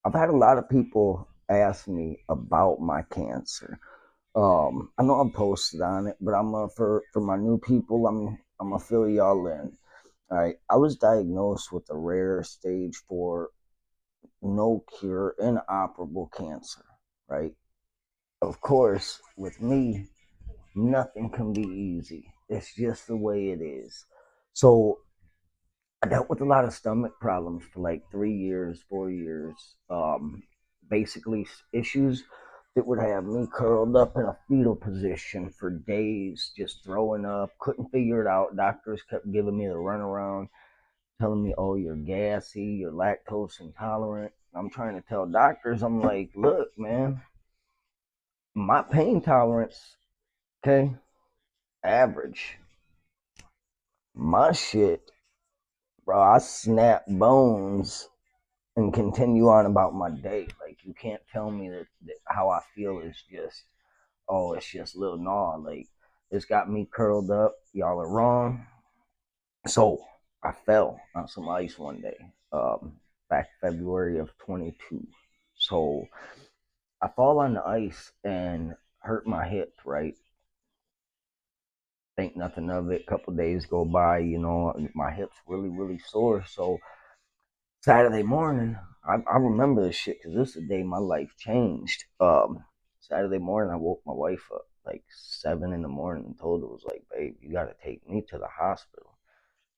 I've had a lot of people ask me about my cancer. I know I posted on it, but for my new people, I'm gonna fill y'all in. All right, I was diagnosed with a rare stage 4, no cure, inoperable cancer. Right. Of course, with me, nothing can be easy. It's just the way it is. So I dealt with a lot of stomach problems for like 3 years, 4 years. Basically, issues that would have me curled up in a fetal position for days, just throwing up. Couldn't figure it out. Doctors kept giving me the runaround, telling me, "Oh, you're gassy, you're lactose intolerant." I'm trying to tell doctors, I'm like, "Look, man, my pain tolerance, okay, average. My shit, bro, I snap bones and continue on about my day. Like you can't tell me that how I feel is just it's just little gnaw. Like it's got me curled up. Y'all are wrong. So I fell on some ice one day, back February of 22. So I fall on the ice and hurt my hip. Right, think nothing of it. Couple days go by, my hips really sore. So Saturday morning, I remember this shit because this is the day my life changed. Saturday morning, I woke my wife up like 7 in the morning and told her, was like, babe, you got to take me to the hospital.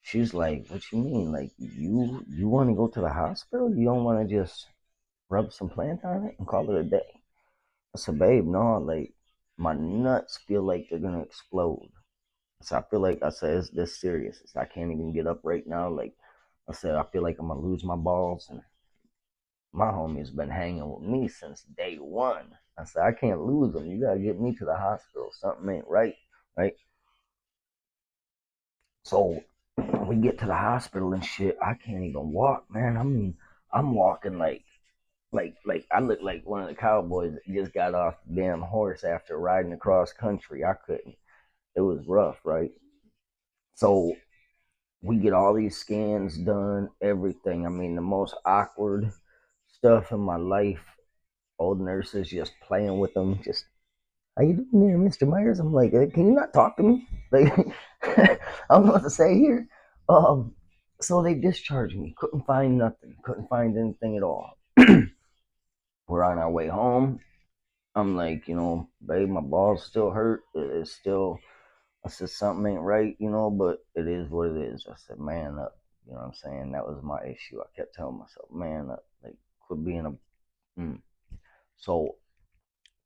She's like, what you mean? Like, you want to go to the hospital? You don't want to just rub some plant on it and call it a day? I said, babe, no, like, my nuts feel like they're going to explode. So I feel like I said, it's this serious. I can't even get up right now. Like, I said, I feel like I'm going to lose my balls. And my homie's been hanging with me since day one. I said, I can't lose him. You gotta get me to the hospital. Something ain't right, right? So we get to the hospital and shit. I can't even walk, man. I mean, I'm walking like I look like one of the cowboys that just got off the damn horse after riding across country. I couldn't. It was rough, right? So we get all these scans done, everything. I mean, the most awkward stuff in my life. Old nurses just playing with them, just how you doing there, Mr. Myers? I'm like, can you not talk to me? Like, I don't know what to say here. Um, so they discharged me. Couldn't find nothing. Couldn't find anything at all. We're on our way home. I'm like, babe, my balls still hurt. It's still, I said, something ain't right, but it is what it is. I said, man up. You know what I'm saying? That was my issue. I kept telling myself, man up. Like, quit being a. So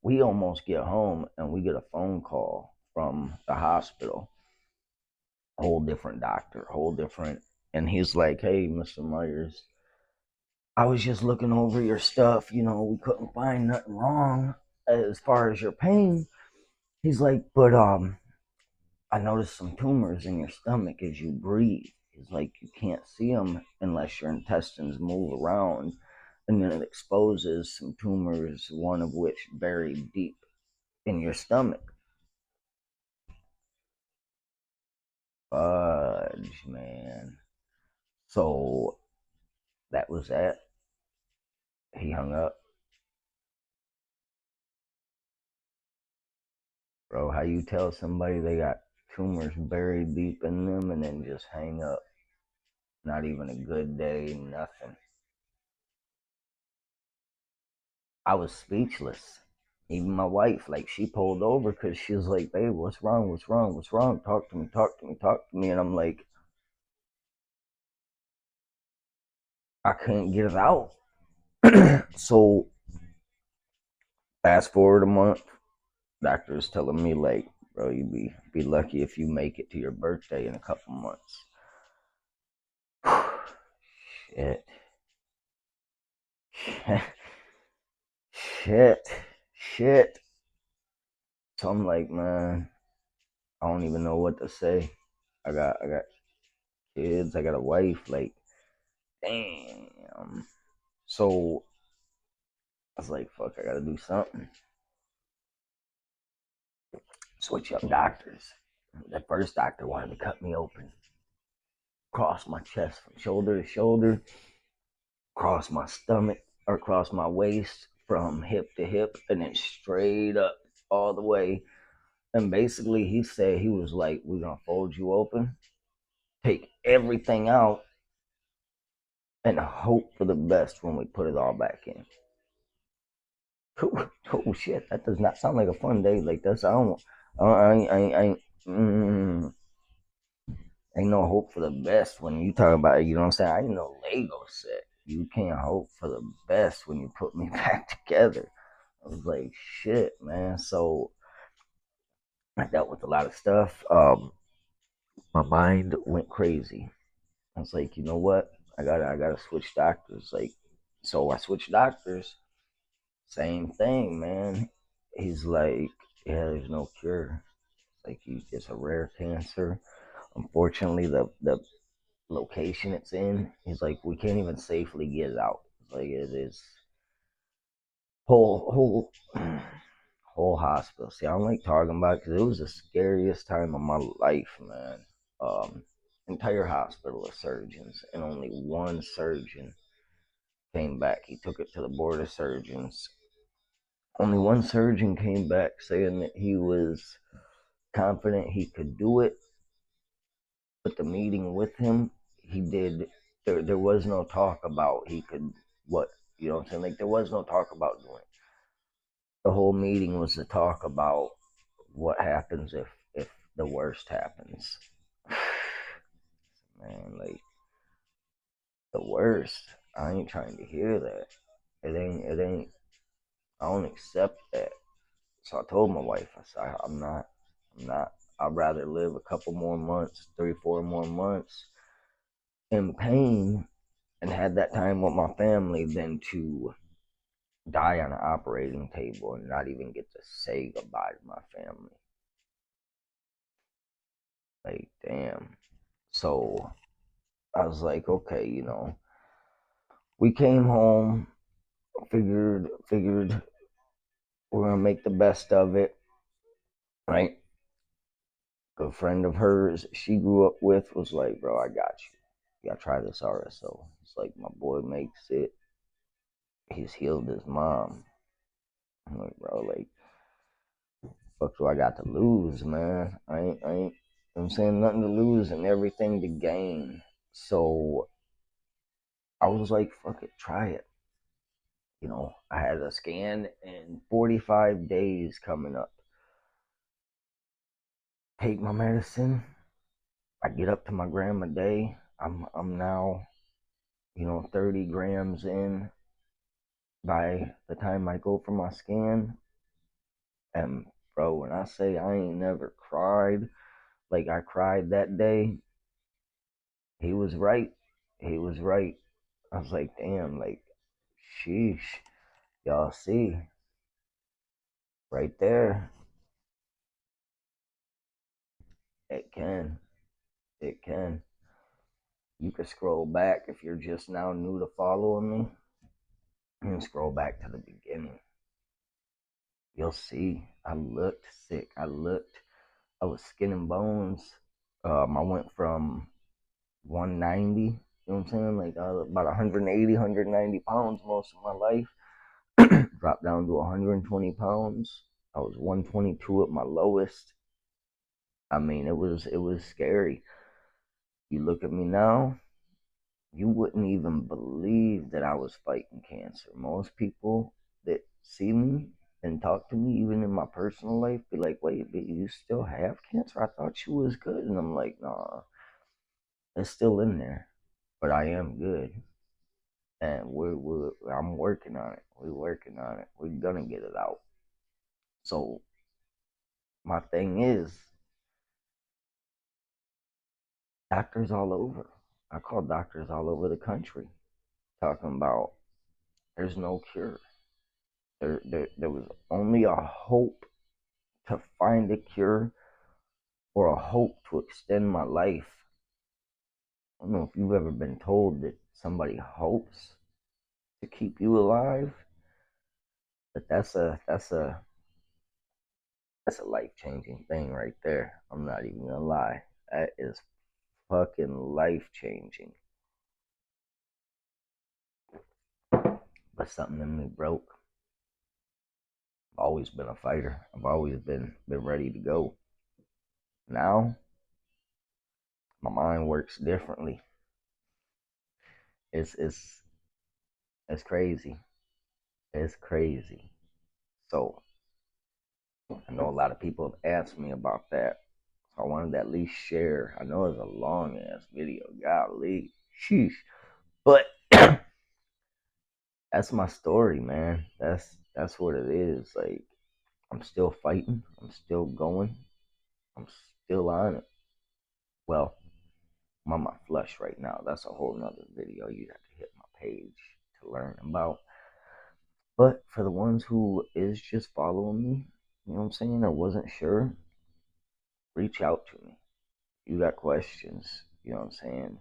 we almost get home and we get a phone call from the hospital, whole different doctor, whole different. And he's like, hey, Mr. Myers, I was just looking over your stuff. We couldn't find nothing wrong as far as your pain. He's like, but I noticed some tumors in your stomach as you breathe. He's like, you can't see them unless your intestines move around. And then it exposes some tumors, one of which buried deep in your stomach. Fudge, man. So that was that. He hung up. Bro, how you tell somebody they got tumors buried deep in them and then just hang up? Not even a good day, nothing. I was speechless. Even my wife, like, she pulled over because she was like, babe, what's wrong? What's wrong? What's wrong? Talk to me, talk to me, talk to me. And I'm like, I can't get it out. So fast forward a month, doctor's telling me, like, bro, you be lucky if you make it to your birthday in a couple months. Shit. Shit. Shit. So I'm like, man, I don't even know what to say. I got kids, I got a wife, like, damn. So I was like, fuck, I gotta do something. Switch up doctors. The first doctor wanted to cut me open, cross my chest from shoulder to shoulder, cross my stomach. across my waist from hip to hip and then straight up all the way. And basically, he said, he was like, "We're gonna fold you open, take everything out, and hope for the best when we put it all back in." Oh shit, that does not sound like a fun day. Like that's mm, ain't no hope for the best when you talk about it. You know what I'm saying? I ain't no Lego set. You can't hope for the best when you put me back together. I was like, shit, man. So I dealt with a lot of stuff. My mind went crazy. I was like, you know what? I gotta switch doctors. Like, so I switched doctors. Same thing, man. He's like, yeah, there's no cure. Like, it's a rare cancer. Unfortunately, the location it's in, he's like, we can't even safely get it out. Like, it is whole whole hospital. See, I don't like talking about it because it was the scariest time of my life, man. Um, Entire hospital of surgeons, and only one surgeon came back. He took it to the board of surgeons. Only one surgeon came back saying that he was confident he could do it, but the meeting with him, he did. There was no talk about he could what you know what I'm saying. Like there was no talk about doing it. The whole meeting was to talk about what happens if the worst happens. Man, like the worst. I ain't trying to hear that. It ain't. I don't accept that. So I told my wife, I said, I'm not. I'd rather live a couple more months, 3, 4 more months in pain and had that time with my family than to die on an operating table and not even get to say goodbye to my family. Like, damn. So I was like, okay, we came home, figured we're gonna make the best of it, right? A friend of hers she grew up with was like, bro, I got you. You gotta try this RSO. It's like my boy makes it. He's healed his mom. I'm like, bro, like, fuck do I got to lose, man? I ain't, I'm saying nothing to lose and everything to gain. So I was like, fuck it, try it. I had a scan in 45 days coming up. Take my medicine. I get up to my gram a day. I'm now, 30 grams in by the time I go for my scan. And bro, when I say I ain't never cried like I cried that day, he was right. He was right. I was like, damn, like, sheesh. Y'all see right there. It can. It can. You can scroll back if you're just now new to following me. You can scroll back to the beginning. You'll see. I looked sick. I was skin and bones. I went from 190, you know what I'm saying? Like about 180, 190 pounds most of my life. Dropped down to 120 pounds. I was 122 at my lowest. I mean, it was scary. You look at me now, you wouldn't even believe that I was fighting cancer. Most people that see me and talk to me, even in my personal life, be like, "Wait, but you still have cancer? I thought you was good." And I'm like, "Nah, it's still in there, but I am good." And I'm working on it. We're working on it. We're gonna get it out. So my thing is, doctors all over. I call doctors all over the country talking about there's no cure. There was only a hope to find a cure or a hope to extend my life. I don't know if you've ever been told that somebody hopes to keep you alive, but that's a life changing thing right there. I'm not even gonna lie. That is fucking life changing. but something in me broke. I've always been a fighter. I've always been ready to go. Now my mind works differently. It's it's it's crazy. It's crazy. So I know a lot of people have asked me about that. So I wanted to at least share. I know it's a long ass video, golly, sheesh. But that's my story, man. That's what it is. Like I'm still fighting. I'm still going. I'm still on it. Well, I'm on my flush right now. That's a whole nother video you have to hit my page to learn about. But for the ones who is just following me, you know what I'm saying, or wasn't sure, reach out to me. You got questions, you know what I'm saying?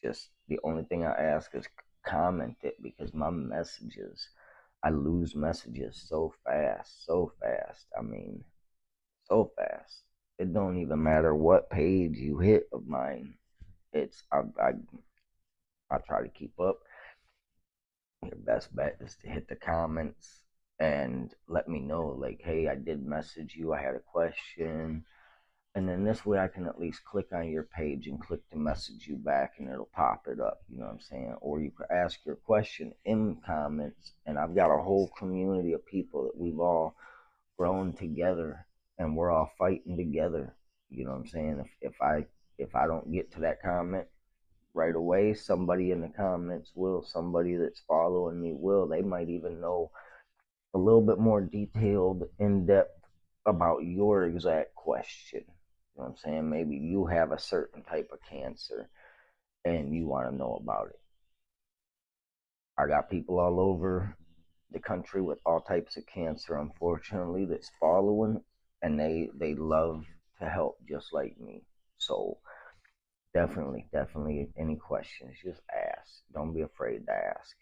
Just the only thing I ask is comment it because my messages, I lose messages so fast, so fast. I mean, so fast. It don't even matter what page you hit of mine. It's I try to keep up. Your best bet is to hit the comments and let me know, like, hey, I did message you, I had a question. And then this way I can at least click on your page and click to message you back and it'll pop it up, you know what I'm saying? Or you could ask your question in comments, and I've got a whole community of people that we've all grown together and we're all fighting together. You know what I'm saying? If I don't get to that comment right away, somebody in the comments will, somebody that's following me will. They might even know a little bit more detailed, in depth about your exact question. You know what I'm saying? Maybe you have a certain type of cancer and you want to know about it. I got people all over the country with all types of cancer, unfortunately, that's following, and they love to help just like me. So definitely, definitely, any questions, just ask. Don't be afraid to ask.